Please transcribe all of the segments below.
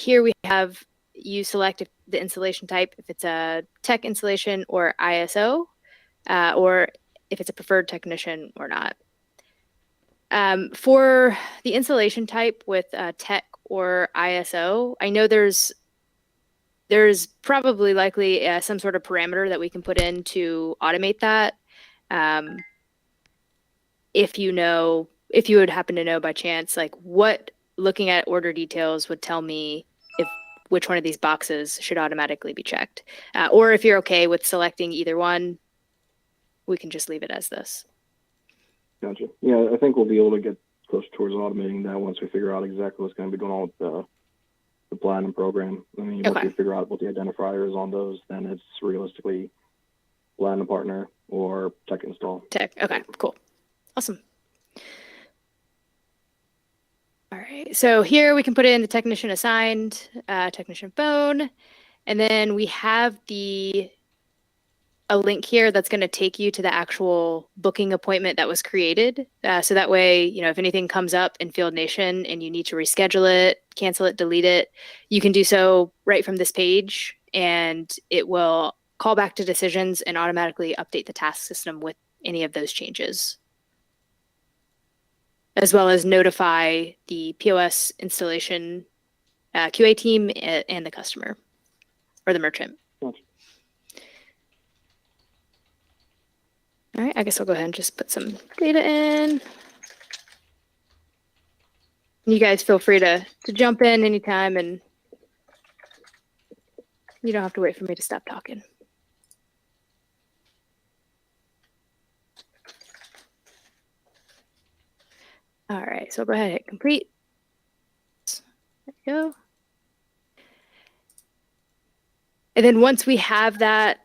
here we have you select the installation type, if it's a tech installation or ISO, or if it's a preferred technician or not. For the installation type with tech or ISO, I know there's probably likely some sort of parameter that we can put in to automate that. If you would happen to know by chance, like what looking at order details would tell me if which one of these boxes should automatically be checked. Or if you're okay with selecting either one, we can just leave it as this. Gotcha. Yeah, I think we'll be able to get close towards automating that once we figure out exactly what's going to be going on with the Platinum program. I mean, once we figure out what the identifier is on those, then it's realistically Platinum partner or tech install. Tech. Okay, cool. Awesome. All right, so here we can put in the technician assigned, technician phone, and then we have a link here that's going to take you to the actual booking appointment that was created. So that way, if anything comes up in Field Nation and you need to reschedule it, cancel it, delete it, you can do so right from this page, and it will call back to decisions and automatically update the task system with any of those changes, as well as notify the POS installation QA team and the customer or the merchant. Gotcha. All right, I guess I'll go ahead and just put some data in. You guys feel free to jump in anytime, and you don't have to wait for me to stop talking. All right, so I'll go ahead and hit complete. There we go. And then once we have that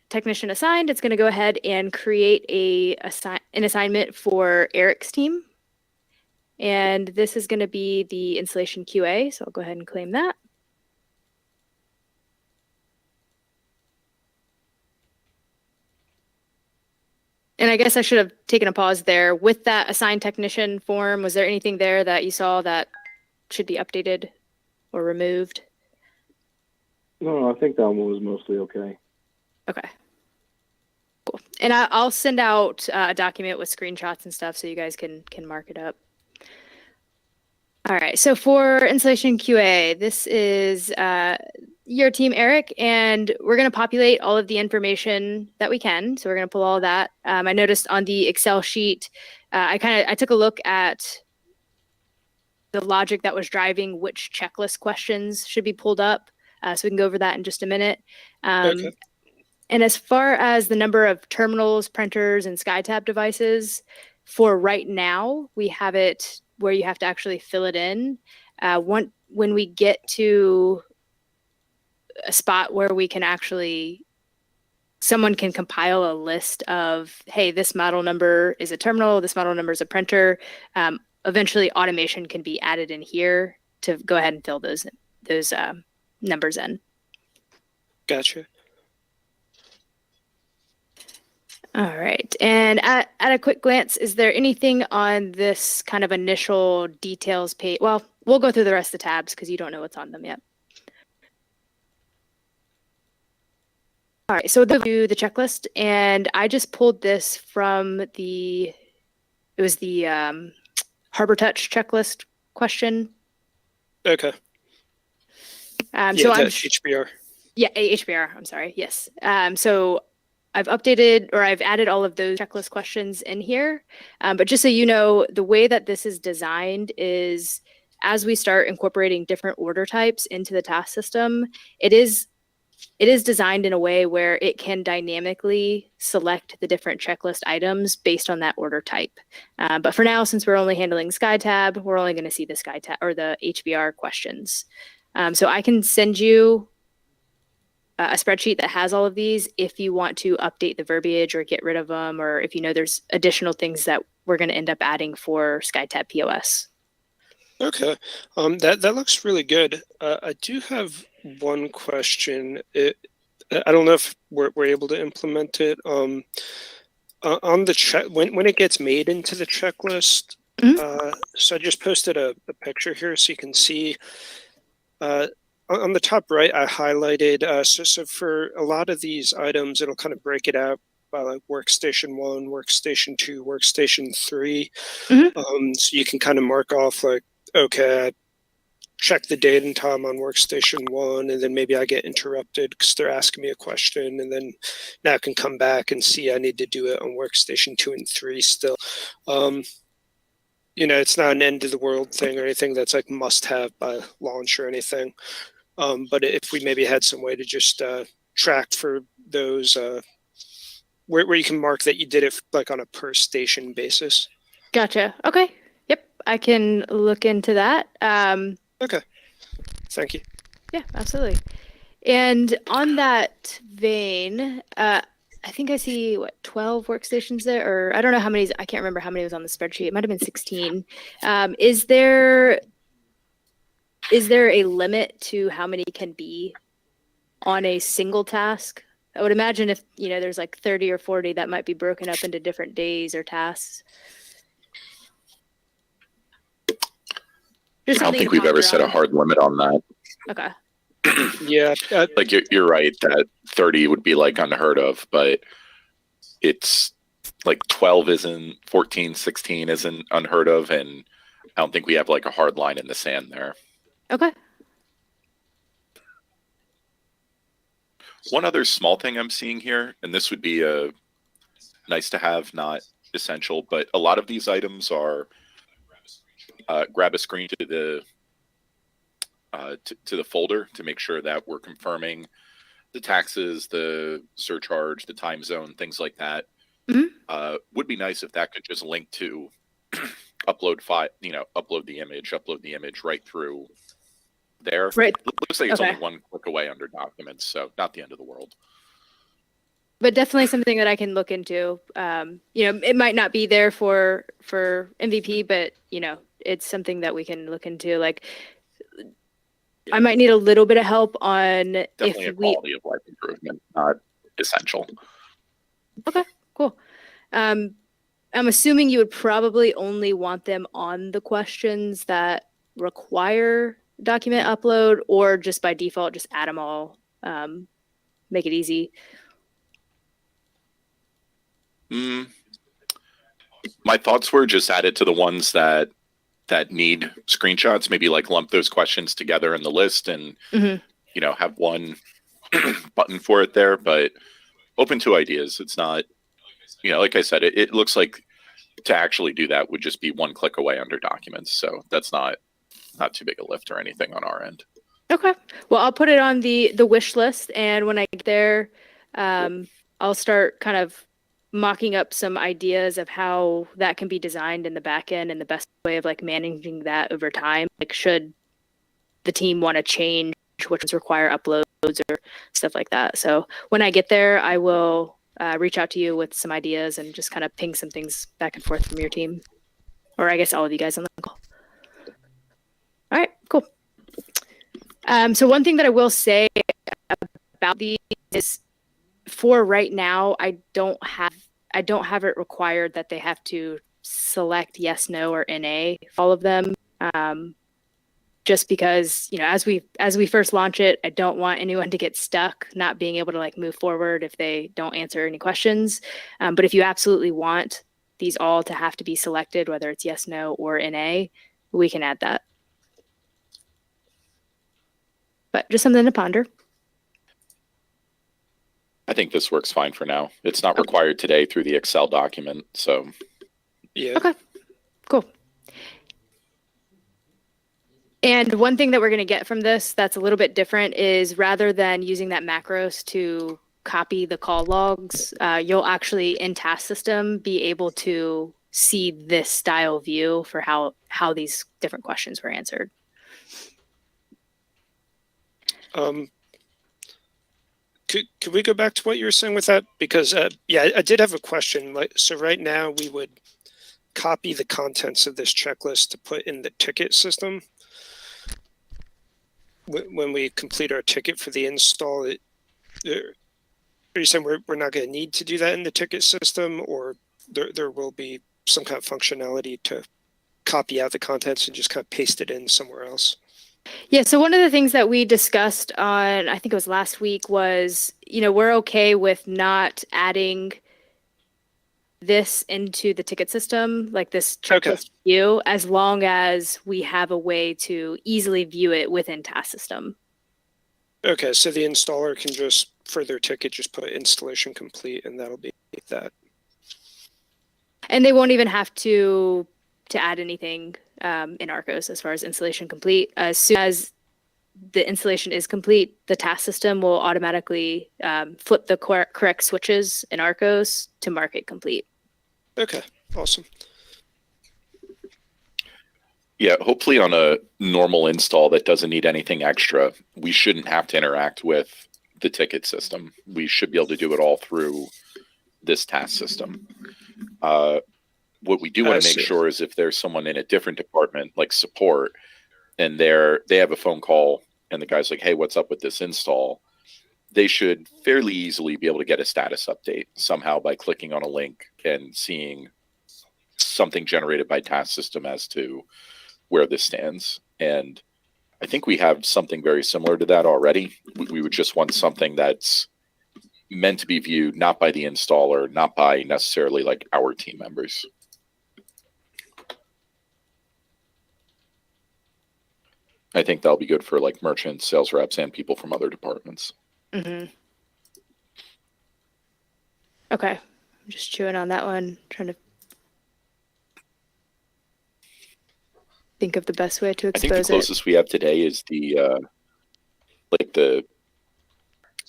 technician assigned, it's going to go ahead and create an assignment for Eric's team. And this is going to be the installation QA. So I'll go ahead and claim that. And I guess I should have taken a pause there. With that assigned technician form, was there anything there that you saw that should be updated or removed? No, I think that one was mostly okay. Okay. Cool. And I'll send out a document with screenshots and stuff so you guys can mark it up. All right. So for installation QA, this is your team, Eric, and we're going to populate all of the information that we can. So we're going to pull all of that. I noticed on the Excel sheet, I took a look at the logic that was driving which checklist questions should be pulled up. So we can go over that in just a minute. Okay. And as far as the number of terminals, printers, and SkyTab devices, for right now, we have it where you have to actually fill it in. When we get to a spot where we can someone can compile a list of, hey, this model number is a terminal, this model number is a printer. Eventually, automation can be added in here to go ahead and fill those numbers in. Gotcha. All right. And at a quick glance, is there anything on this kind of initial details page? Well, we'll go through the rest of the tabs because you don't know what's on them yet. All right. So we'll do the checklist, and I just pulled this from it was the Harbor Touch checklist question. Okay. So I'm HBR. Yeah, HBR. I'm sorry. Yes. So I've added all of those checklist questions in here. But just so you know, the way that this is designed is as we start incorporating different order types into the task system, it is designed in a way where it can dynamically select the different checklist items based on that order type. But for now, since we're only handling SkyTab, we're only going to see the SkyTab or the HBR questions. So I can send you a spreadsheet that has all of these if you want to update the verbiage or get rid of them, or if you know there's additional things that we're going to end up adding for SkyTab POS. Okay, that looks really good. I do have one question. I don't know if we're able to implement it. On the when it gets made into the checklist. Mm-hmm. So I just posted a picture here so you can see. on the top right, I highlighted, so for a lot of these items, it'll kind of break it out by like workstation 1, workstation 2, workstation 3. So you can kind of mark off like, okay, I check the date and time on workstation 1, and then maybe I get interrupted because they're asking me a question, and then now I can come back and see I need to do it on workstation 2 and 3 still. It's not an end of the world thing or anything that's like must have by launch or anything. But if we maybe had some way to just track for those where you can mark that you did it like on a per station basis. Gotcha. Okay. Yep. I can look into that. Okay. Thank you. Yeah, absolutely. And on that vein, I think I see 12 workstations there, or I don't know how many. I can't remember how many was on the spreadsheet. It might have been 16. Is there a limit to how many can be on a single task? I would imagine if there's like 30 or 40, that might be broken up into different days or tasks. I don't think we've ever set a hard limit on that. Okay. Yeah. Like you're right that 30 would be like unheard of, but it's like 12 isn't, 14, 16 isn't unheard of, and I don't think we have like a hard line in the sand there. Okay. One other small thing I'm seeing here, and this would be a nice to have, not essential, but a lot of these items are grab a screen to the folder to make sure that we're confirming the taxes, the surcharge, the time zone, things like that. Would be nice if that could just link to upload the image right through there. Right. It looks like it's only one click away under documents, so not the end of the world. But definitely something that I can look into. It might not be there for MVP, but it's something that we can look into. Like, I might need a little bit of help on definitely a quality of life improvement, not essential. Okay, cool. I'm assuming you would probably only want them on the questions that require document upload, or just by default, just add them all, make it easy. My thoughts were just add it to the ones that need screenshots, maybe like lump those questions together in the list and, have one button for it there, but open to ideas. It's not, like I said, it looks like to actually do that would just be one click away under documents. So that's not too big a lift or anything on our end. Okay. Well, I'll put it on the wish list, and when I get there, I'll start kind of mocking up some ideas of how that can be designed in the back end and the best way of like managing that over time. Like, should the team want to change which ones require uploads or stuff like that. So when I get there, I will reach out to you with some ideas and just kind of ping some things back and forth from your team, or I guess all of you guys on the call. All right, cool. So one thing that I will say about these is, for right now, I don't have it required that they have to select yes, no, or NA for all of them. Just because, as we first launch it, I don't want anyone to get stuck not being able to like move forward if they don't answer any questions. But if you absolutely want these all to have to be selected, whether it's yes, no, or NA, we can add that. But just something to ponder. I think this works fine for now. It's not required today through the Excel document, so. Yeah. Okay, cool. And one thing that we're going to get from this that's a little bit different is, rather than using that macros to copy the call logs, you'll actually, in task system, be able to see this style view for how these different questions were answered. Could we go back to what you were saying with that? Because I did have a question. So right now we would copy the contents of this checklist to put in the ticket system. When we complete our ticket for the install, are you saying we're not going to need to do that in the ticket system, or there will be some kind of functionality to copy out the contents and just kind of paste it in somewhere else? Yeah, so one of the things that we discussed on, I think it was last week, was, we're okay with not adding this into the ticket system, like this checklist view, as long as we have a way to easily view it within task system. Okay, so the installer can just, for their ticket, just put installation complete, and that'll be that. And they won't even have to add anything in Arcos as far as installation complete. As soon as the installation is complete, the task system will automatically flip the correct switches in Arcos to mark it complete. Okay, awesome. Yeah, hopefully on a normal install that doesn't need anything extra, we shouldn't have to interact with the ticket system. We should be able to do it all through this task system. What we do want to make sure is if there's someone in a different department, like support, and they have a phone call and the guy's like, hey, what's up with this install? They should fairly easily be able to get a status update somehow by clicking on a link and seeing something generated by task system as to where this stands. And I think we have something very similar to that already. We would just want something that's meant to be viewed not by the installer, not by necessarily like our team members. I think that'll be good for like merchants, sales reps, and people from other departments. Mm-hmm. Okay, I'm just chewing on that one, trying to think of the best way to expose it. I think the closest we have today is the the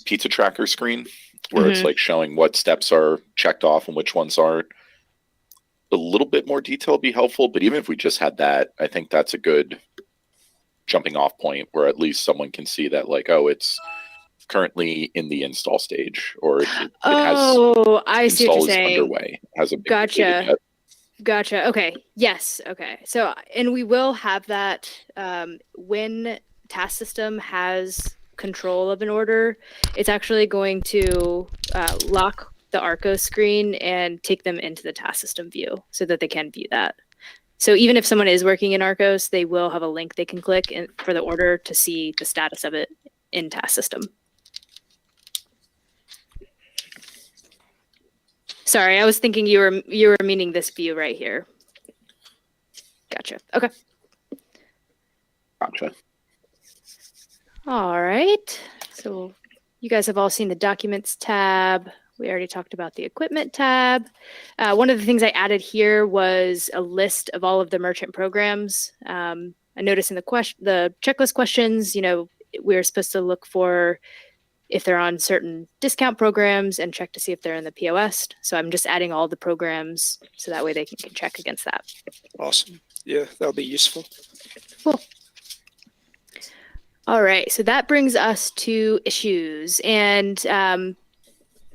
pizza tracker screen, where it's like showing what steps are checked off and which ones aren't. A little bit more detail would be helpful, but even if we just had that, I think that's a good jumping off point where at least someone can see that, like, oh, it's currently in the install stage, or it has I see what you're saying. Underway. Hasn't been Gotcha. yet. Gotcha. Okay. Yes. Okay. So, and we will have that when task system has control of an order, it's actually going to lock the Arcos screen and take them into the task system view so that they can view that. So even if someone is working in Arcos, they will have a link they can click for the order to see the status of it in task system. Sorry, I was thinking you were meaning this view right here. Gotcha. Okay. Gotcha. All right. So you guys have all seen the documents tab. We already talked about the equipment tab. One of the things I added here was a list of all of the merchant programs. I noticed in the checklist questions, we're supposed to look for if they're on certain discount programs and check to see if they're in the POS. So I'm just adding all the programs so that way they can check against that. Awesome. Yeah, that'll be useful. Cool. All right. So that brings us to issues. And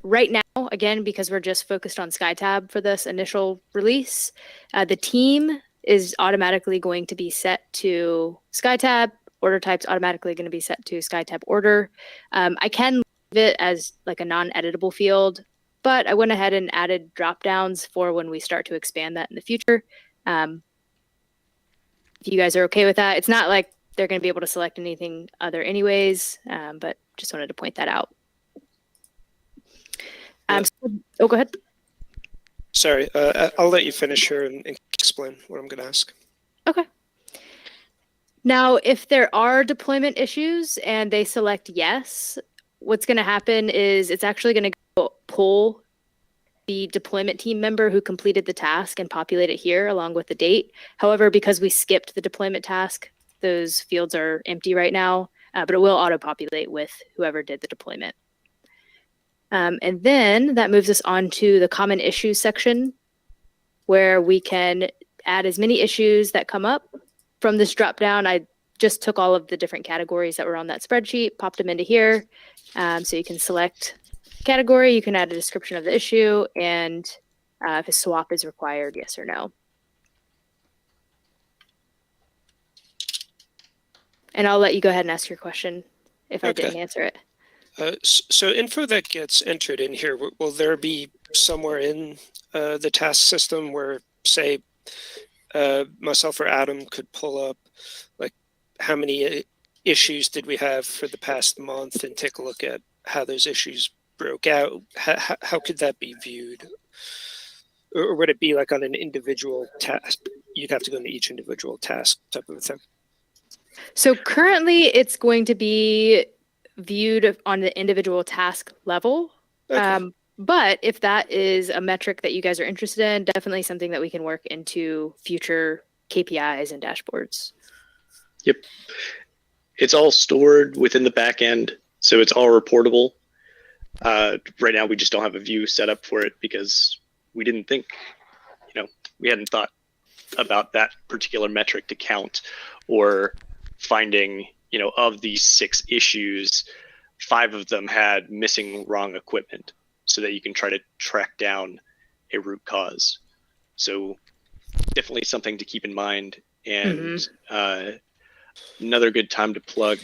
right now, again, because we're just focused on SkyTab for this initial release, the team is automatically going to be set to SkyTab. Order type's automatically going to be set to SkyTab order. I can leave it as like a non-editable field, but I went ahead and added drop downs for when we start to expand that in the future. If you guys are okay with that, it's not like they're going to be able to select anything other anyways, but just wanted to point that out. Go ahead. Sorry, I'll let you finish here and explain what I'm going to ask. Okay. Now, if there are deployment issues and they select yes, what's going to happen is it's actually going to pull the deployment team member who completed the task and populate it here along with the date. However, because we skipped the deployment task, those fields are empty right now, but it will auto-populate with whoever did the deployment. And then that moves us on to the common issues section, where we can add as many issues that come up. From this drop down, I just took all of the different categories that were on that spreadsheet, popped them into here. So you can select category, you can add a description of the issue, and if a swap is required, yes or no. And I'll let you go ahead and ask your question if I didn't answer it. So info that gets entered in here, will there be somewhere in the task system where, say, myself or Adam could pull up like how many issues did we have for the past month and take a look at how those issues broke out, how could that be viewed? Or would it be like on an individual task? You'd have to go into each individual task type of a thing. So currently it's going to be viewed on the individual task level. Okay. But if that is a metric that you guys are interested in, definitely something that we can work into future KPIs and dashboards. Yep. It's all stored within the back end, so it's all reportable. Right now, we just don't have a view set up for it because we didn't think, we hadn't thought about that particular metric to count, or finding, of these 6 issues, 5 of them had missing wrong equipment, so that you can try to track down a root cause. So definitely something to keep in mind. And another good time to plug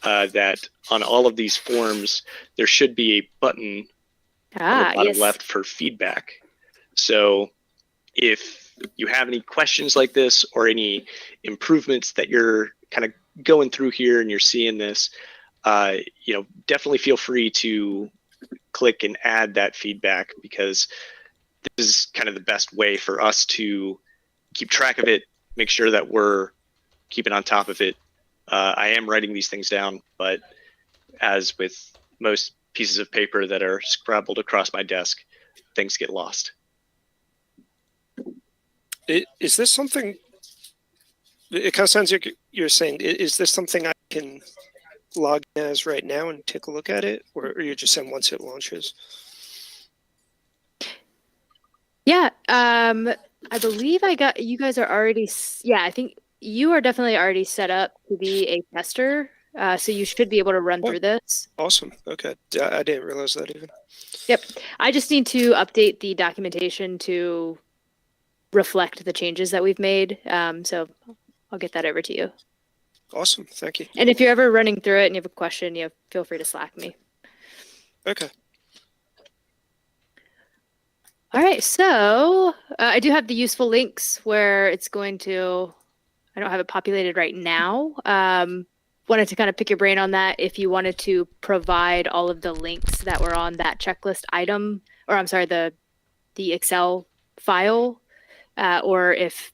that on all of these forms, there should be a button on the bottom left for feedback. So if you have any questions like this or any improvements that you're kind of going through here and you're seeing this, definitely feel free to click and add that feedback, because this is kind of the best way for us to keep track of it, make sure that we're keeping on top of it. I am writing these things down, but as with most pieces of paper that are scrabbled across my desk, things get lost. Is this something, it kind of sounds like you're saying, is this something I can log in as right now and take a look at it, or you're just saying once it launches? Yeah, I believe you guys are already, I think you are definitely already set up to be a tester, so you should be able to run through this. Awesome. Okay. I didn't realize that even. Yep. I just need to update the documentation to reflect the changes that we've made. So I'll get that over to you. Awesome. Thank you. And if you're ever running through it and you have a question, feel free to Slack me. Okay. All right. So I do have the useful links where it's going to, I don't have it populated right now. Wanted to kind of pick your brain on that. If you wanted to provide all of the links that were on that checklist item, or I'm sorry, the Excel file, or if,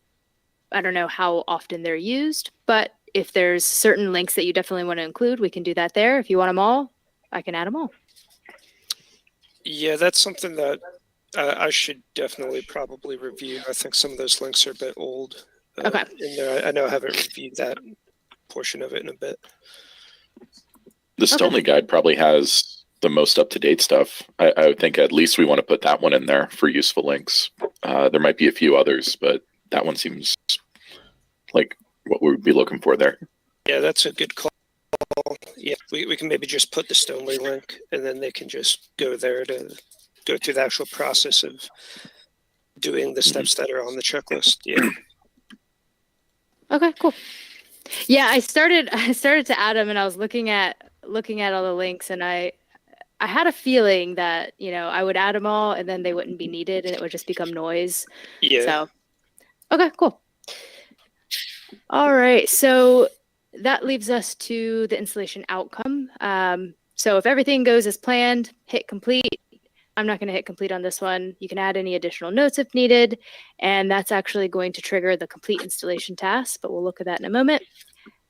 I don't know how often they're used, but if there's certain links that you definitely want to include, we can do that there. If you want them all, I can add them all. Yeah, that's something that I should definitely probably review. I think some of those links are a bit old. Okay. In there. I know I haven't reviewed that portion of it in a bit. The Stonely guide probably has the most up-to-date stuff. I would think at least we want to put that one in there for useful links. There might be a few others, but that one seems like what we would be looking for there. Yeah, that's a good call. Yeah, we can maybe just put the Stonely link, and then they can just go there to go through the actual process of doing the steps that are on the checklist. Yeah. Okay, cool. Yeah, I started to add them, and I was looking at all the links, and I had a feeling that I would add them all, and then they wouldn't be needed, and it would just become noise. Yeah. So, okay, cool. All right, so that leaves us to the installation outcome. So if everything goes as planned, hit complete. I'm not going to hit complete on this one. You can add any additional notes if needed, and that's actually going to trigger the complete installation task, but we'll look at that in a moment.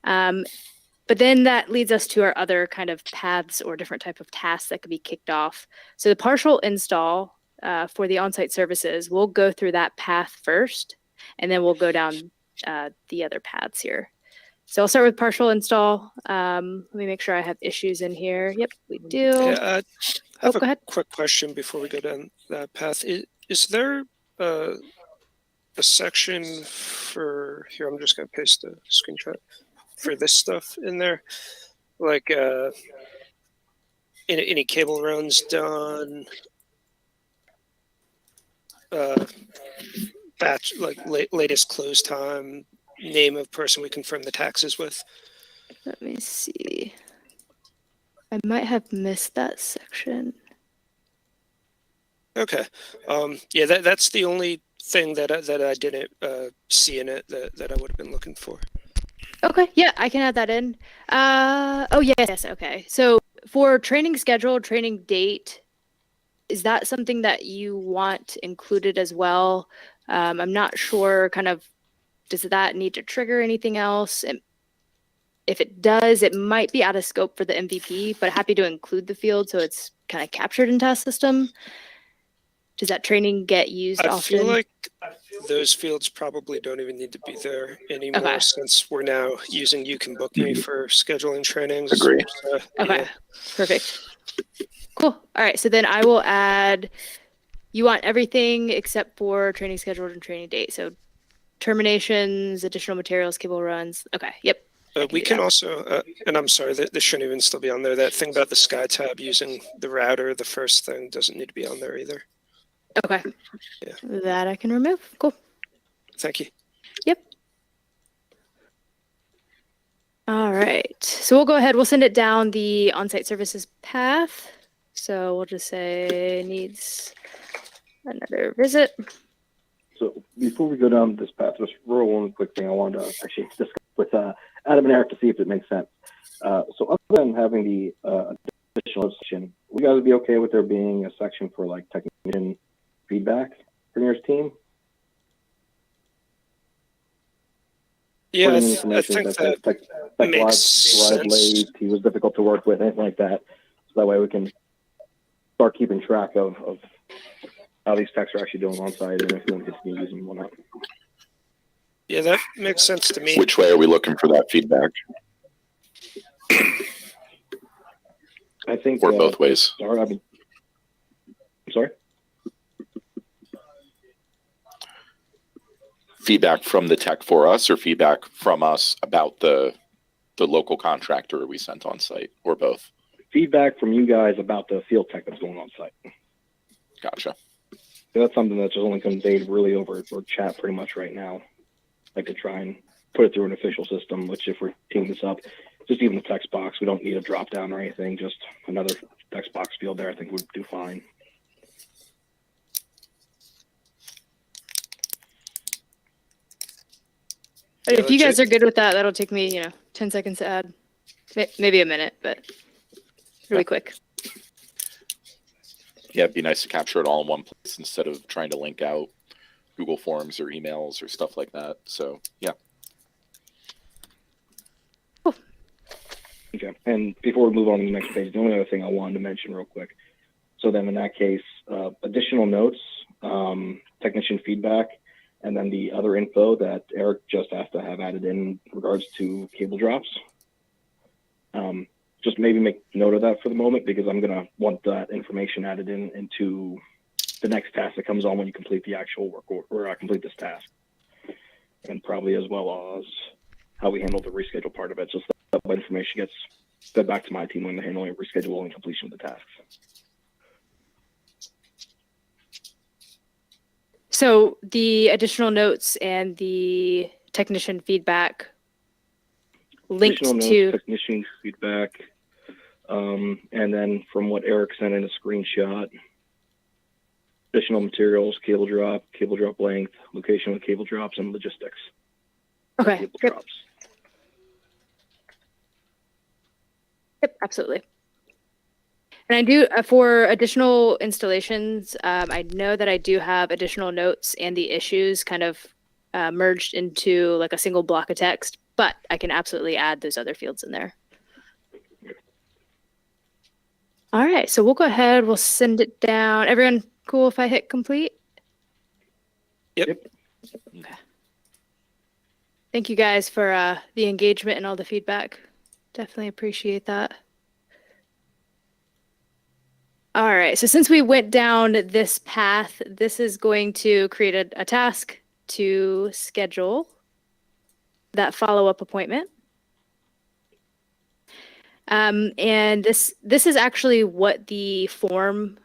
But then that leads us to our other kind of paths or different type of tasks that could be kicked off. So the partial install for the on-site services, we'll go through that path first, and then we'll go down the other paths here. So I'll start with partial install. Let me make sure I have issues in here. Yep, we do. Yeah, I have go ahead. quick question before we go down that path. Is there a section for here? I'm just going to paste a screenshot for this stuff in there, like any cable runs done, batch like latest close time, name of person we confirm the taxes with. Let me see. I might have missed that section. Okay. Yeah, that's the only thing that I didn't see in it that I would have been looking for. Okay, yeah, I can add that in. Oh yes, okay. So for training schedule, training date, is that something that you want included as well? I'm not sure, kind of, does that need to trigger anything else? And if it does, it might be out of scope for the MVP, but happy to include the field so it's kind of captured in task system. Does that training get used I often? feel like those fields probably don't even need to be there anymore Okay. since we're now using You Can Book Me for scheduling trainings. Agree. So, Okay, yeah. perfect. Cool. All right, so then I will add, you want everything except for training scheduled and training date. So terminations, additional materials, cable runs. Okay, yep. We do can that. also, and I'm sorry, this shouldn't even still be on there. That thing about the Sky tab using the router, the first thing, doesn't need to be on there either. Okay. Yeah. That I can remove. Cool. Thank you. Yep. All right. So we'll go ahead. We'll send it down the on-site services path. So we'll just say needs another visit. So before we go down this path, just real one quick thing I wanted to actually discuss with Adam and Eric to see if it makes sense. So other than having the additional section, would you guys be okay with there being a section for like technician feedback for your team? Yeah, Putting in I information think that tech makes arrived sense. late, he was difficult to work with, anything like that. So that way we can start keeping track of how these techs are actually doing on site and if we want to continue using them or not. Yeah, that makes sense to me. Which way are we looking for that feedback? I think Or both ways? Sorry, I'm sorry. Feedback from the tech for us, or feedback from us about the local contractor we sent on site, or both? Feedback from you guys about the field tech that's going on site. Gotcha. So that's something that's just only conveyed really over chat pretty much right now. I could try and put it through an official system, which if we're teaming this up, just even the text box, we don't need a drop down or anything, just another text box field there, I think would do fine. But Yeah, if you guys legit. are good with that, that'll take me, 10 seconds to add. Maybe a minute, but really quick. Yeah, it'd be nice to capture it all in one place instead of trying to link out Google Forms or emails or stuff like that. So, yeah. Okay. And before we move on to the next page, the only other thing I wanted to mention real quick. So then in that case, additional notes, technician feedback, and then the other info that Eric just has to have added in regards to cable drops. Just maybe make note of that for the moment because I'm going to want that information added into the next task that comes on when you complete the actual work or complete this task. And probably as well as how we handle the reschedule part of it. Just that information gets fed back to my team when they're handling reschedule and completion of the tasks. So the additional notes and the technician feedback linked Additional to notes, technician feedback, and then from what Eric sent in a screenshot, additional materials, cable drop length, location of cable drops, and logistics. Okay. Cable Yep. drops. Yep, absolutely. And I do, for additional installations, I know that I do have additional notes and the issues kind of merged into like a single block of text, but I can absolutely add those other fields in there. All right, so we'll go ahead, we'll send it down. Everyone cool if I hit complete? Yep. Okay. Thank you guys for the engagement and all the feedback. Definitely appreciate that. All right, so since we went down this path, this is going to create a task to schedule that follow-up appointment. And this is actually what the form,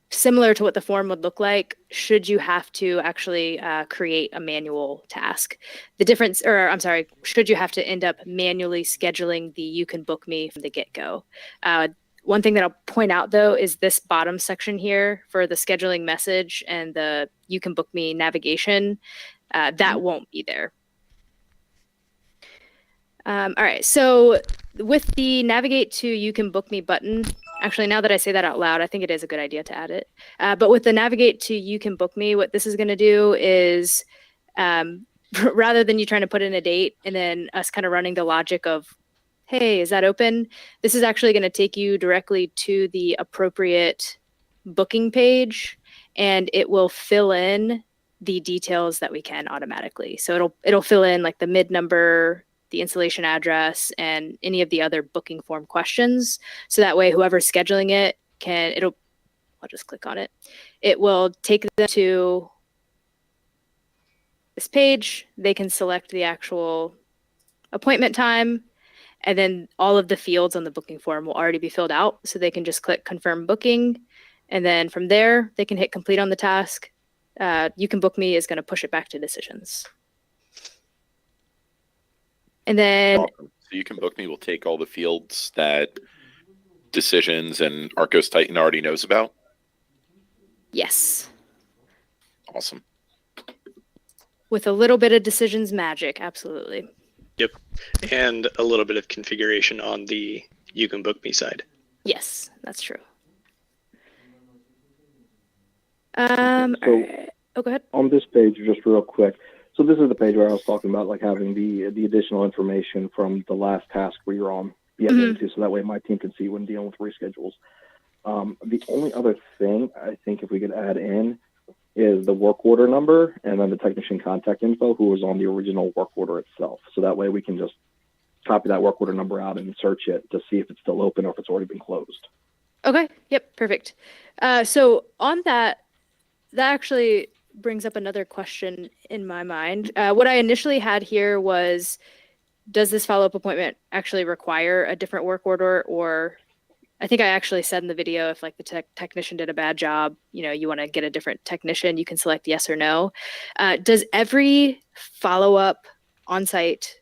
similar to what the form would look like, should you have to actually create a manual task. The difference, or I'm sorry, should you have to end up manually scheduling the You Can Book Me from the get-go. One thing that I'll point out, though, is this bottom section here for the scheduling message and the You Can Book Me navigation. That won't be there. All right, so with the navigate to you can book me button, actually, now that I say that out loud, I think it is a good idea to add it. But with the navigate to you can book me, what this is going to do is rather than you trying to put in a date and then us kind of running the logic of, hey, is that open? This is actually going to take you directly to the appropriate booking page, and it will fill in the details that we can automatically. So it'll fill in like the mid number, the installation address, and any of the other booking form questions. So that way, whoever's scheduling it I'll just click on it. It will take them to this page. They can select the actual appointment time, and then all of the fields on the booking form will already be filled out. So they can just click confirm booking. And then from there, they can hit complete on the task. You can book me is going to push it back to decisions. And then Awesome. So you can book me will take all the fields that decisions and Arcos Titan already knows about. yes, Awesome. with a little bit of decisions magic, absolutely. Yep. And a little bit of configuration on the you can book me side. Yes, that's true. So- all right. Oh, go ahead. On this page, just real quick. So this is the page where I was talking about like having the additional information from the last task we were on the admin to, so that way my team can see when dealing with reschedules. The only other thing I think if we could add in is the work order number and then the technician contact info who was on the original work order itself. So that way we can just copy that work order number out and search it to see if it's still open or if it's already been closed. Okay. Yep. Perfect. So on that actually brings up another question in my mind. What I initially had here was, does this follow-up appointment actually require a different work order? Or I think I actually said in the video, if like the technician did a bad job, you want to get a different technician, you can select yes or no. Does every follow-up on-site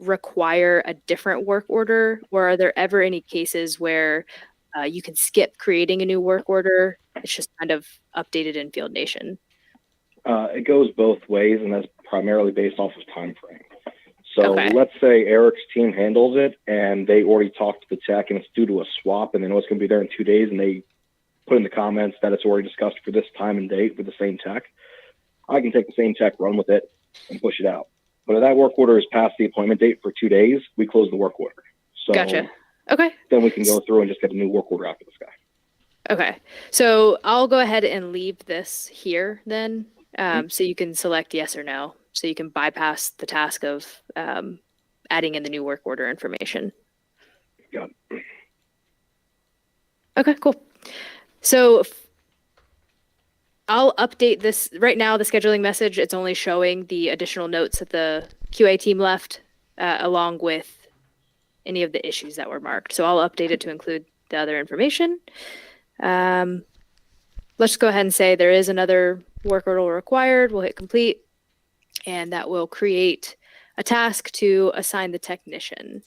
require a different work order? Or are there ever any cases where you can skip creating a new work order? It's just kind of updated in Field Nation. It goes both ways, and that's primarily based off of time frame. So Okay. let's say Eric's team handles it, and they already talked to the tech, and it's due to a swap, and they know it's going to be there in 2 days, and they put in the comments that it's already discussed for this time and date with the same tech. I can take the same tech, run with it, and push it out. But if that work order is past the appointment date for 2 days, we close the work order. So Gotcha. Okay. then we can go through and just get a new work order after this guy. Okay. So I'll go ahead and leave this here then. So you can select yes or no. So you can bypass the task of adding in the new work order information. Got it. Okay, cool. So I'll update this right now. The scheduling message, it's only showing the additional notes that the QA team left along with any of the issues that were marked. So I'll update it to include the other information. Let's go ahead and say there is another work order required. We'll hit complete, and that will create a task to assign the technician.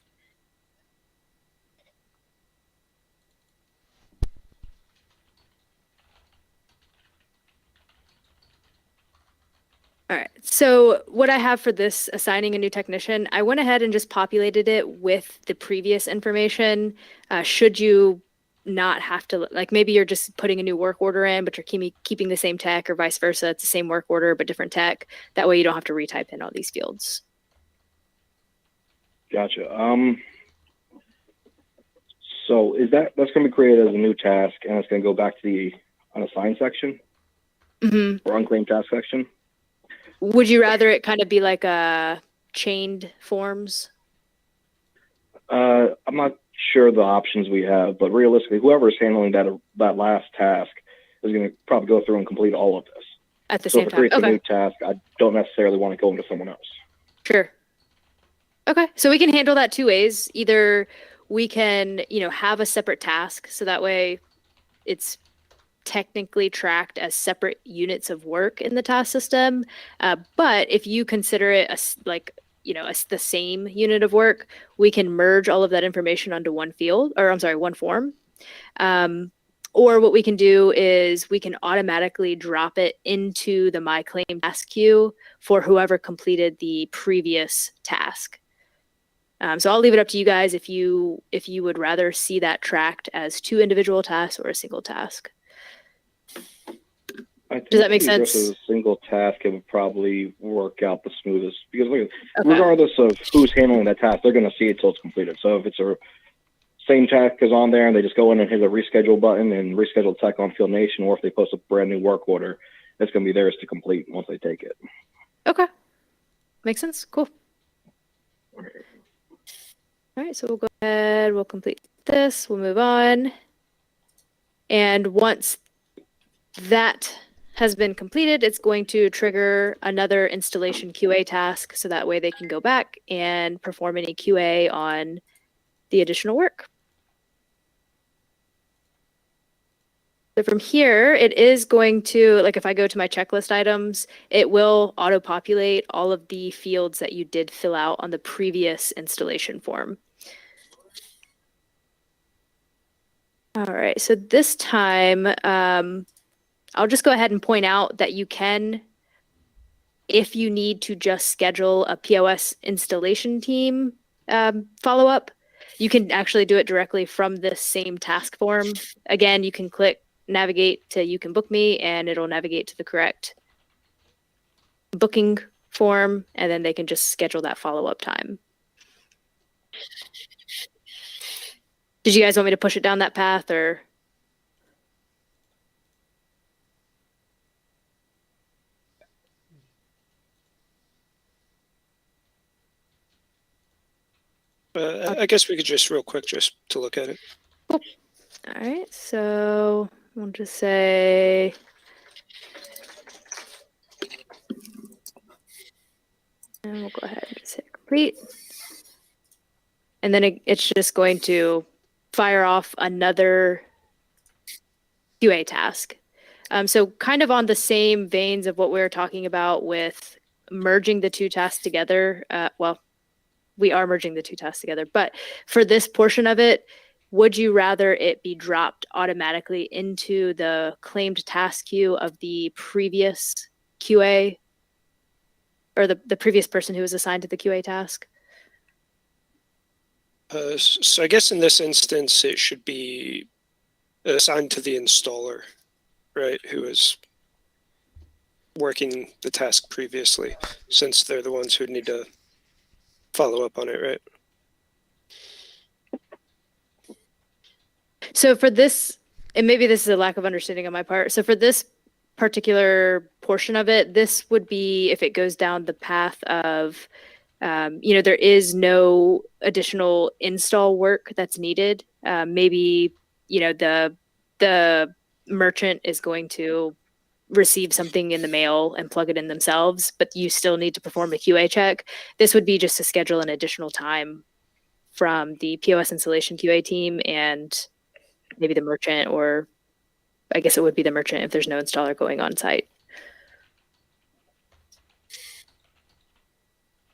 All right, so what I have for this assigning a new technician, I went ahead and just populated it with the previous information. Should you not have to, like maybe you're just putting a new work order in, but you're keeping the same tech, or vice versa, it's the same work order, but different tech. That way you don't have to retype in all these fields. Gotcha. So that's going to be created as a new task, and it's going to go back to the unassigned section or unclaimed task section? Would you rather it kind of be like a chained forms? I'm not sure the options we have, but realistically, whoever is handling that last task is going to probably go through and complete all of this. At the So same if it time? creates a Okay, new task, I don't necessarily want to go into someone else. sure. Okay, so we can handle that two ways. Either we can, have a separate task, so that way it's technically tracked as separate units of work in the task system. But if you consider it the same unit of work, we can merge all of that information onto one field, or I'm sorry, one form. Or what we can do is we can automatically drop it into the My Claim task queue for whoever completed the previous task. So I'll leave it up to you guys if you would rather see that tracked as 2 individual tasks or a single task. I think Does that make if we address sense? it as a single task, it would probably work out the smoothest because look, Okay. regardless of who's handling that task, they're going to see it till it's completed. So if it's a same task is on there and they just go in and hit a reschedule button and reschedule tech on Field Nation, or if they post a brand new work order, it's going to be theirs to complete once they take it. Okay. Makes sense. Cool. All right, so we'll go ahead, we'll complete this, we'll move on. And once that has been completed, it's going to trigger another installation QA task, so that way they can go back and perform any QA on the additional work. So from here, it is going to, like if I go to my checklist items, it will auto-populate all of the fields that you did fill out on the previous installation form. All right, so this time, I'll just go ahead and point out that you can, if you need to just schedule a POS installation team follow-up, you can actually do it directly from this same task form. Again, you can click navigate to You Can Book Me, and it'll navigate to the correct booking form, and then they can just schedule that follow-up time. Did you guys want me to push it down that path, or? I guess we could just real quick just to look at it. All right, so we'll just say and we'll go ahead and just hit complete. And then it's just going to fire off another QA task. So kind of on the same veins of what we were talking about with merging the 2 tasks together. Well, we are merging the 2 tasks together, but for this portion of it, would you rather it be dropped automatically into the claimed task queue of the previous QA or the previous person who was assigned to the QA task? So I guess in this instance, it should be assigned to the installer, right, who is working the task previously, since they're the ones who need to follow up on it, right? So for this, and maybe this is a lack of understanding on my part. So for this particular portion of it, this would be if it goes down the path of, there is no additional install work that's needed. Maybe, the merchant is going to receive something in the mail and plug it in themselves, but you still need to perform a QA check. This would be just to schedule an additional time from the POS installation QA team and maybe the merchant, or I guess it would be the merchant if there's no installer going on site.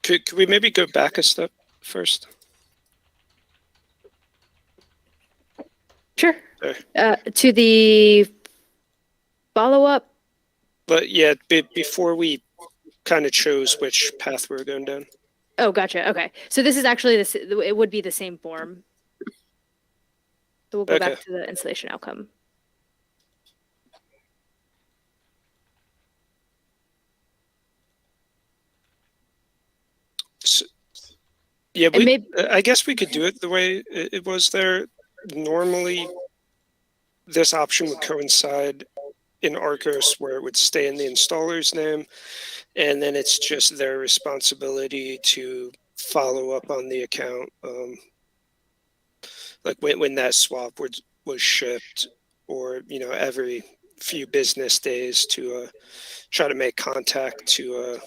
Could we maybe go back a step first? Sure. Okay. To the follow-up. But yeah, before we kind of chose which path we were going down. Oh, gotcha. Okay. So this is actually this. It would be the same form. So we'll go Okay. back to the installation outcome. So, yeah, And I guess we could do it the way it was there. Normally, this option would coincide in Arcos where it would stay in the installer's name, and then it's just their responsibility to follow up on the account. Like when that swap was shipped, or every few business days to try to make contact to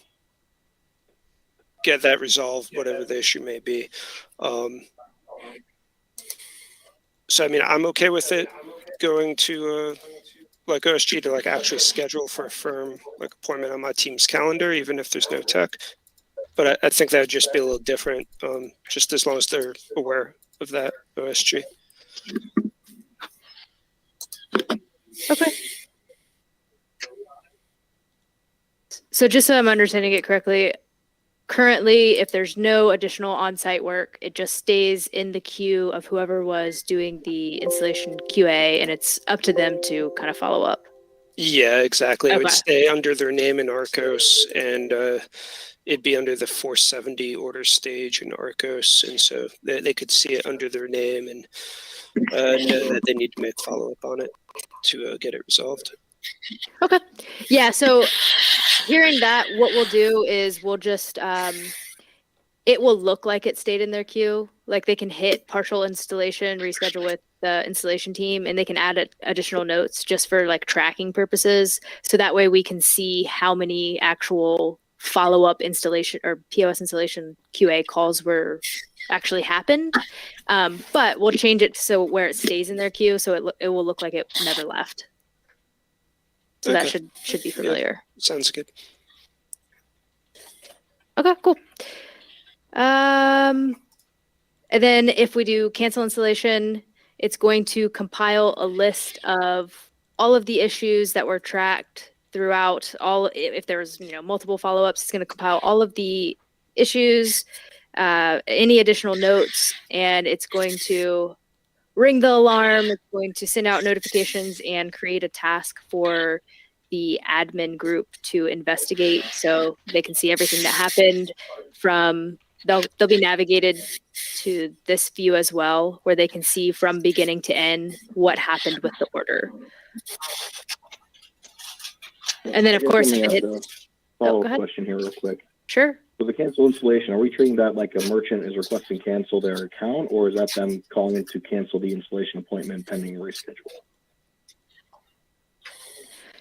get that resolved, whatever the issue may be. So I mean, I'm okay with it going to like OSG to like actually schedule for a firm like appointment on my team's calendar, even if there's no tech. But I think that would just be a little different, just as long as they're aware of that, OSG. Okay. So just so I'm understanding it correctly, currently, if there's no additional on-site work, it just stays in the queue of whoever was doing the installation QA, and it's up to them to kind of follow up. Yeah, exactly. It would Okay. stay under their name in Arcos, and it'd be under the 470 order stage in Arcos, and so they could see it under their name and know that they need to make follow-up on it to get it resolved. Okay. Yeah. So hearing that, what we'll do is we'll just, it will look like it stayed in their queue. Like they can hit partial installation, reschedule with the installation team, and they can add additional notes just for like tracking purposes. So that way we can see how many actual follow-up installation or POS installation QA calls were actually happened. But we'll change it so where it stays in their queue, so it will look like it never left. So that Okay. should be familiar. Sounds good. Okay, cool. And then if we do cancel installation, it's going to compile a list of all of the issues that were tracked throughout all. If there was, multiple follow-ups, it's going to compile all of the issues, any additional notes, and it's going to ring the alarm. It's going to send out notifications and create a task for the admin group to investigate, so they can see everything that happened. They'll be navigated to this view as well, where they can see from beginning to end what happened with the order. And then, of course, Let if me it ask hits, a follow-up ahead. question here real quick. Sure. So the cancel installation, are we treating that like a merchant is requesting cancel their account, or is that them calling in to cancel the installation appointment pending a reschedule?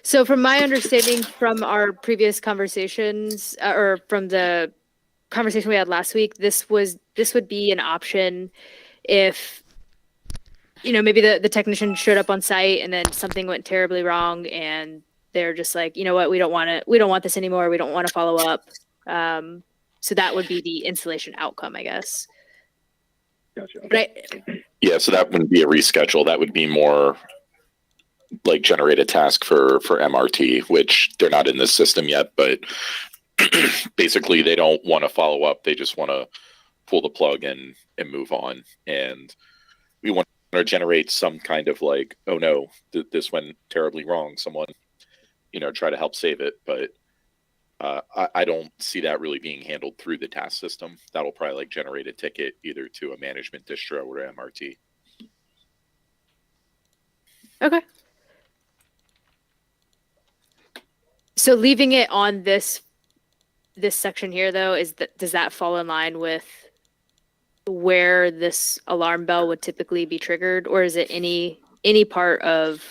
So from my understanding from our previous conversations, or from the conversation we had last week, this would be an option if, maybe the technician showed up on site and then something went terribly wrong and they're just like, you know what, we don't want this anymore. We don't want to follow up. So that would be the installation outcome, I guess. Gotcha. Right. Yeah, so that wouldn't be a reschedule. That would be more like generate a task for MRT, which they're not in this system yet, but basically they don't want to follow up. They just want to pull the plug and move on. And we want to generate some kind of like, oh no, this went terribly wrong. Someone, try to help save it. But I don't see that really being handled through the task system. That'll probably like generate a ticket either to a management distro or MRT. Okay. So leaving it on this section here, though, does that fall in line with where this alarm bell would typically be triggered, or is it any part of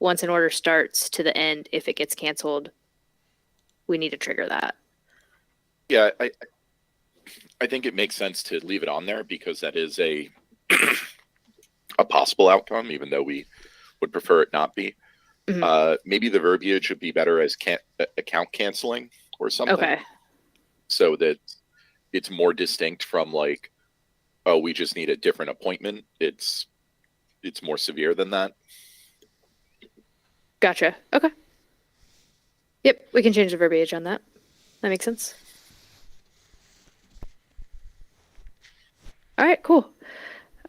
once an order starts to the end? If it gets canceled, we need to trigger that. Yeah, I think it makes sense to leave it on there because that is a possible outcome, even though we would prefer it not be. Mhm. Maybe the verbiage would be better as account canceling or something. Okay. So that it's more distinct from like, oh, we just need a different appointment. It's more severe than that. Gotcha. Okay. Yep, we can change the verbiage on that. That makes sense. All right, cool.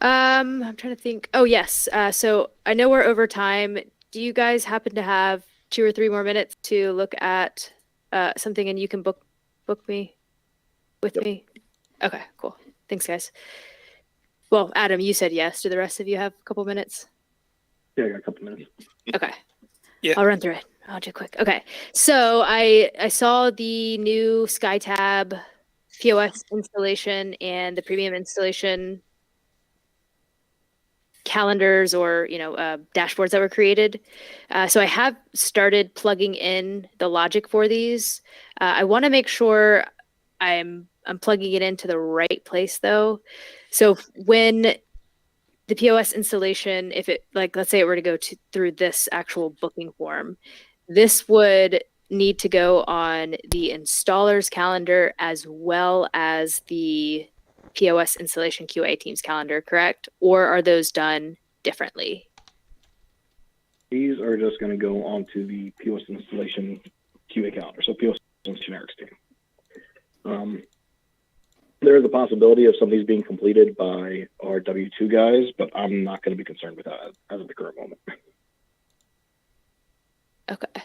I'm trying to think. Oh, yes. So I know we're over time. Do you guys happen to have 2 or 3 more minutes to look at something, and you can book me with me? Okay, cool. Thanks, guys. Well, Adam, you said yes. Do the rest of you have a couple minutes? Yeah, I got a couple minutes. Okay. Yeah. I'll run through it. I'll do quick. Okay. So I saw the new SkyTab POS installation and the premium installation calendars or dashboards that were created. So I have started plugging in the logic for these. I want to make sure I'm plugging it into the right place though. So when the POS installation, if it, like, let's say it were to go through this actual booking form, this would need to go on the installer's calendar as well as the POS installation QA team's calendar, correct? Or are those done differently? These are just going to go onto the POS installation QA calendar. So POS generics team. There is a possibility of some of these being completed by our W-2 guys, but I'm not going to be concerned with that as of the current moment. Okay.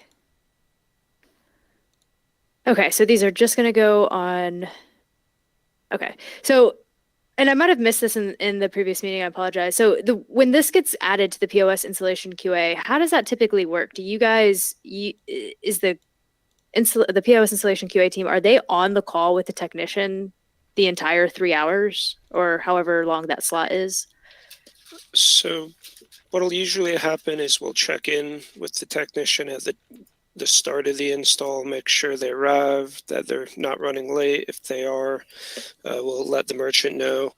Okay, so these are just going to go on. Okay, so, and I might have missed this in the previous meeting. I apologize. So when this gets added to the POS installation QA, how does that typically work? Do you guys, is the POS installation QA team, are they on the call with the technician the entire 3 hours or however long that slot is? So what'll usually happen is we'll check in with the technician at the start of the install, make sure they arrive, that they're not running late. If they are, we'll let the merchant know.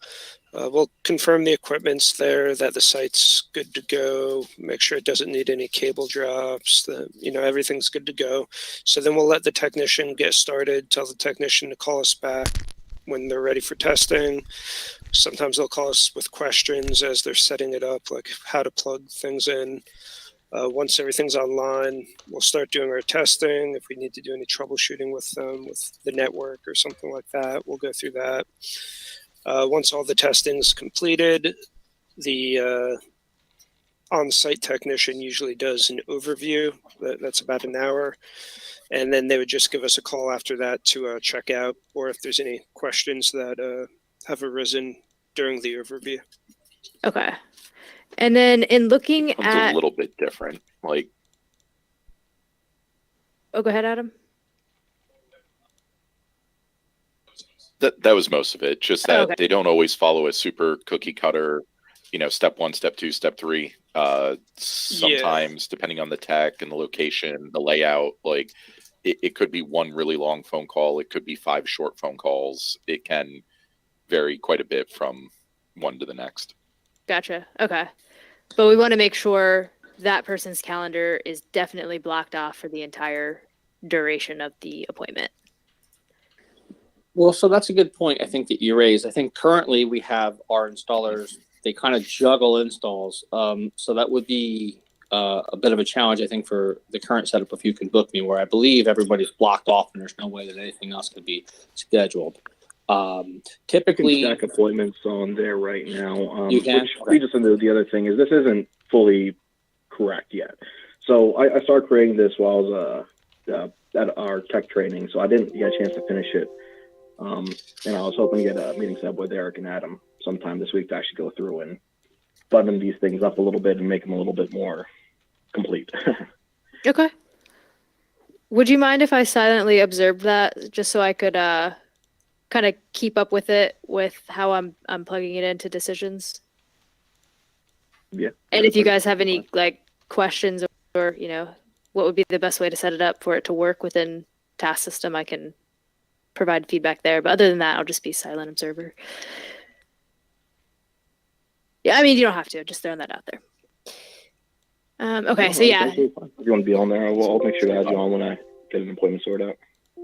We'll confirm the equipment's there, that the site's good to go, make sure it doesn't need any cable drops, that, everything's good to go. So then we'll let the technician get started, tell the technician to call us back when they're ready for testing. Sometimes they'll call us with questions as they're setting it up, like how to plug things in. Once everything's online, we'll start doing our testing. If we need to do any troubleshooting with them, with the network or something like that, we'll go through that. Once all the testing's completed, the on-site technician usually does an overview. That's about an hour. And then they would just give us a call after that to check out, or if there's any questions that have arisen during the overview. Okay. And then in looking It's at a little bit different. Like, oh, go ahead, Adam. that was most of it. Just that Okay. they don't always follow a super cookie cutter, step 1, step 2, step 3. Sometimes, depending on the tech and the location, the layout, like it could be one really long phone call. It could be 5 short phone calls. It can vary quite a bit from one to the next. Gotcha. Okay. But we want to make sure that person's calendar is definitely blocked off for the entire duration of the appointment. Well, so that's a good point, I think, that you raised. I think currently we have our installers, they kind of juggle installs. So that would be a bit of a challenge, I think, for the current setup if you can book me, where I believe everybody's blocked off and there's no way that anything else could be scheduled. I can Typically, stack appointments on there right now. You can? Which leads us into the other thing is this isn't fully correct yet. So I started creating this while I was at our tech training, so I didn't get a chance to finish it. And I was hoping to get a meeting set with Eric and Adam sometime this week to actually go through and button these things up a little bit and make them a little bit more complete. Okay. Would you mind if I silently observed that just so I could kind of keep up with it with how I'm plugging it into decisions? Yeah. And if you guys have any like questions or what would be the best way to set it up for it to work within task system, I can provide feedback there. But other than that, I'll just be silent observer. Yeah, I mean, you don't have to. Just throwing that out there. Okay, so yeah. If you want to be on there, I'll make sure to add you on when I get an appointment sorted out.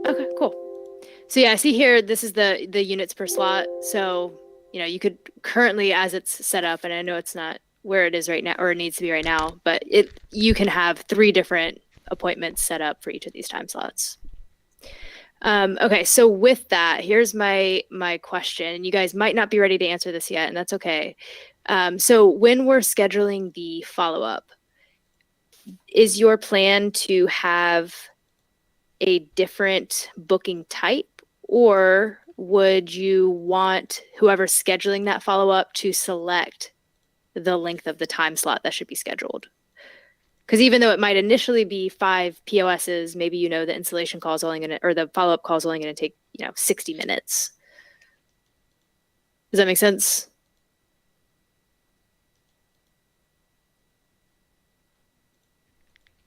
Okay, cool. So yeah, I see here, this is the units per slot. So, you could currently, as it's set up, and I know it's not where it is right now, or it needs to be right now, but you can have 3 different appointments set up for each of these time slots. Okay, so with that, here's my question. You guys might not be ready to answer this yet, and that's okay. So when we're scheduling the follow-up, is your plan to have a different booking type, or would you want whoever's scheduling that follow-up to select the length of the time slot that should be scheduled? Because even though it might initially be 5 POSs, maybe the installation call is only going to, or the follow-up call is only going to take 60 minutes. Does that make sense?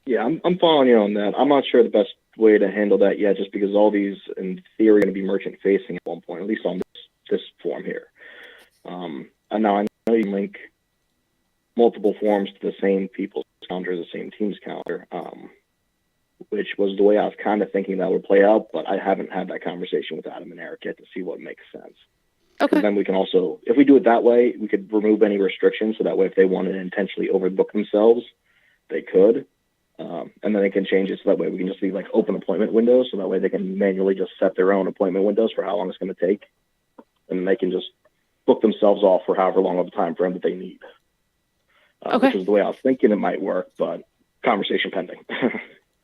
Yeah, I'm following you on that. I'm not sure the best way to handle that yet, just because all these, in theory, are going to be merchant facing at one point, at least on this form here. And now I know you link multiple forms to the same people's calendar, the same team's calendar, which was the way I was kind of thinking that would play out, but I haven't had that conversation with Adam and Eric yet to see what makes sense. Okay. Then we can also, if we do it that way, we could remove any restrictions, so that way if they wanted to intentionally overbook themselves, they could. And then they can change it so that way we can just see like open appointment windows, so that way they can manually just set their own appointment windows for how long it's going to take, and they can just book themselves off for however long of a time frame that they need. Okay. Which is the way I was thinking it might work, but conversation pending.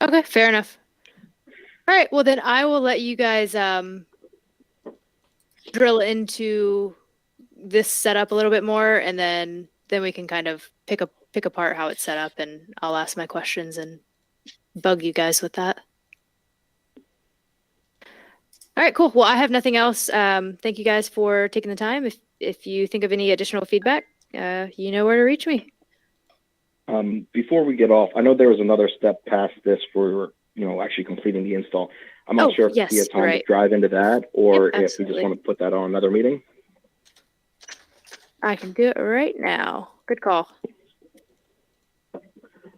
Okay, fair enough. All right, well then I will let you guys drill into this setup a little bit more, and then we can kind of pick apart how it's set up, and I'll ask my questions and bug you guys with that. All right, cool. Well, I have nothing else. Thank you guys for taking the time. If you think of any additional feedback, you know where to reach me. Before we get off, I know there was another step past this for, actually completing the install. I'm not sure if yes, we have time you're to right. drive into that, or Yep, if we just absolutely. want to put that on another meeting. I can do it right now. Good call.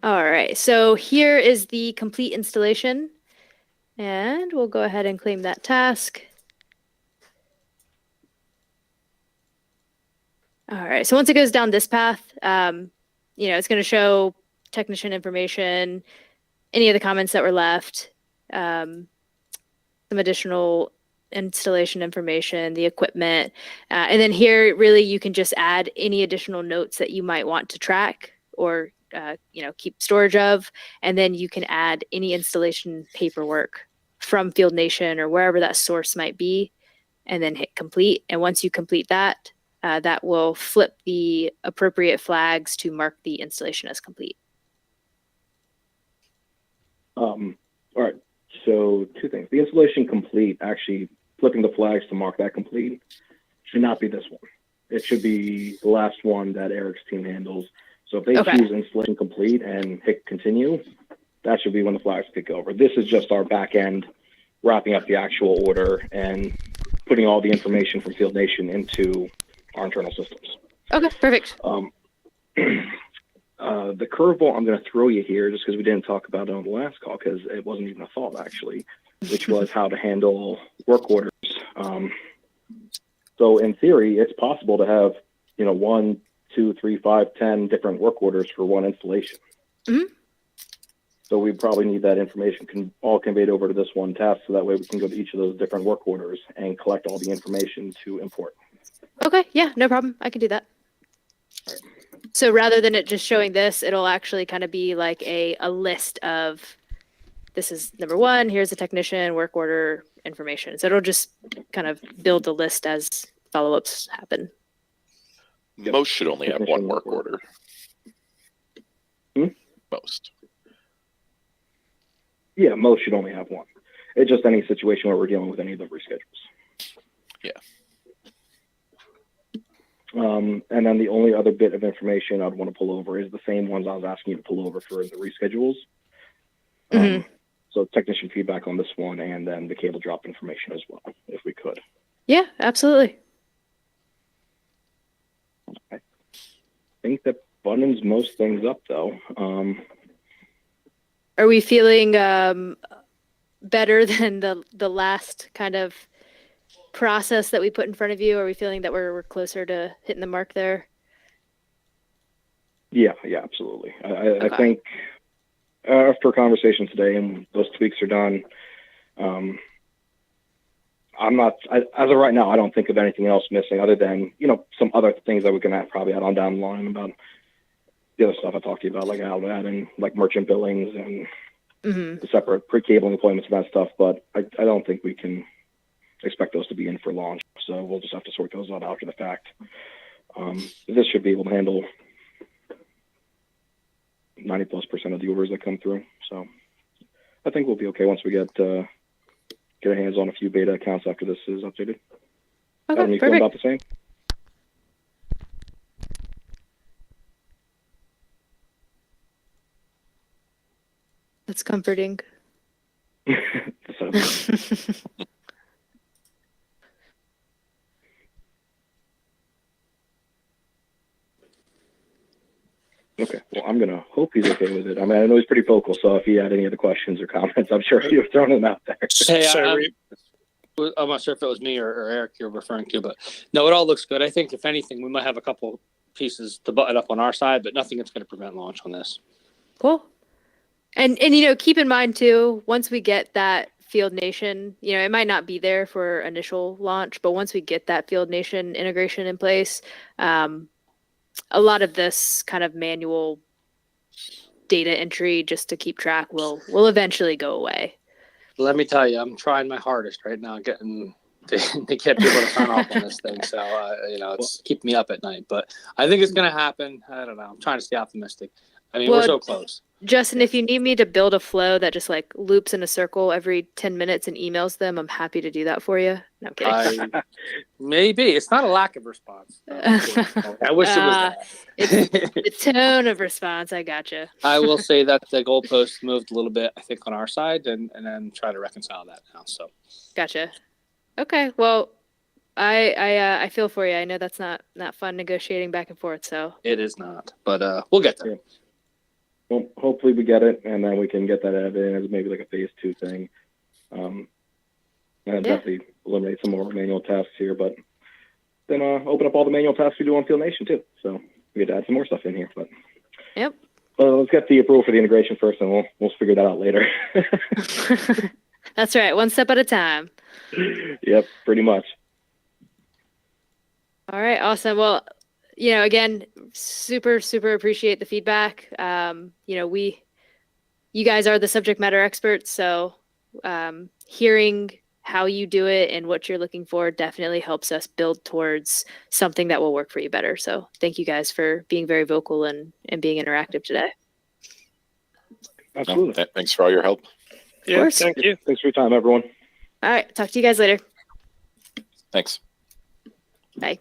All right, so here is the complete installation, and we'll go ahead and claim that task. All right, so once it goes down this path, it's going to show technician information, any of the comments that were left, some additional installation information, the equipment, and then here really you can just add any additional notes that you might want to track or keep storage of, and then you can add any installation paperwork from Field Nation or wherever that source might be, and then hit complete. And once you complete that, that will flip the appropriate flags to mark the installation as complete. All right. So 2 things. The installation complete, actually flipping the flags to mark that complete, should not be this one. It should be the last one that Eric's team handles. So if they choose installation complete and hit continue, that should be when the flags kick over. This is just our back end wrapping up the actual order and putting all the information from Field Nation into our internal systems. Okay, perfect. The curveball I'm going to throw you here, just because we didn't talk about it on the last call, because it wasn't even a thought actually, which was how to handle work orders. So in theory, it's possible to have, 1, 2, 3, 5, 10 different work orders for one installation. Mm-hmm. So we probably need that information all conveyed over to this one task, so that way we can go to each of those different work orders and collect all the information to import. Okay, yeah, no problem. I can do that. So rather than it just showing this, it'll actually kind of be like a list of, this is number 1, here's the technician, work order information. So it'll just kind of build the list as follow-ups happen. Most should only have one work order. Most. Yeah, most should only have one. It's just any situation where we're dealing with any of the reschedules. Yeah. And then the only other bit of information I'd want to pull over is the same ones I was asking you to pull over for the reschedules. So technician feedback on this one, and then the cable drop information as well, if we could. Yeah, absolutely. I think that buttons most things up, though. Are we feeling better than the last kind of process that we put in front of you? Are we feeling that we're closer to hitting the mark there? Yeah, absolutely. I think after a conversation today and those tweaks are done, I'm not, as of right now, I don't think of anything else missing other than, some other things that we can probably add on down the line about the other stuff I talked to you about, like how to add in like merchant billings and the separate pre-cabling appointments and that stuff. But I don't think we can expect those to be in for launch. So we'll just have to sort those out after the fact. This should be able to handle 90+% of the orders that come through. So I think we'll be okay once we get our hands on a few beta accounts after this is updated. Okay, Adam, you feel about the same? That's comforting. So, okay, well, I'm going to hope he's okay with it. I mean, I know he's pretty vocal, so if he had any other questions or comments, I'm sure he was throwing them out there. Hey, Sorry. I'm not sure if it was me or Eric you're referring to, but no, it all looks good. I think if anything, we might have a couple pieces to button up on our side, but nothing that's going to prevent launch on this. Cool. And you know, keep in mind too, once we get that Field Nation, you know, it might not be there for initial launch, but once we get that Field Nation integration in place, a lot of this kind of manual data entry just to keep track will eventually go away. Let me tell you, I'm trying my hardest right now getting to get people to sign off on this thing. So, you know, it's keeping me up at night. But I think it's going to happen. I don't know. I'm trying to stay optimistic. I mean, Well, we're so close. Justin, if you need me to build a flow that just like loops in a circle every 10 minutes and emails them, I'm happy to do that for you. No, I'm kidding. Maybe. It's not a lack of response. I wish it was that. It's the tone of response. I gotcha. I will say that the goalpost moved a little bit, I think, on our side, and then try to reconcile that now. So, Gotcha. Okay. Well, I feel for you. I know that's not fun negotiating back and forth. So it is not, but we'll get there. Well, hopefully we get it, and then we can get that added in as maybe like a phase 2 thing. And definitely eliminate some more manual tasks here, but then open up all the manual tasks we do on Field Nation too. So we get to add some more stuff in here. But yep. Let's get the approval for the integration first, and we'll figure that out later. That's right. One step at a time. Yep, pretty much. All right. Awesome. Well, you know, again, super appreciate the feedback. You know, you guys are the subject matter experts, so hearing how you do it and what you're looking for definitely helps us build towards something that will work for you better. So thank you guys for being very vocal and being interactive today. Absolutely. Thanks for all your help. Yeah, course. thank you. Thanks for your time, everyone. All right. Talk to you guys later. Thanks. Bye.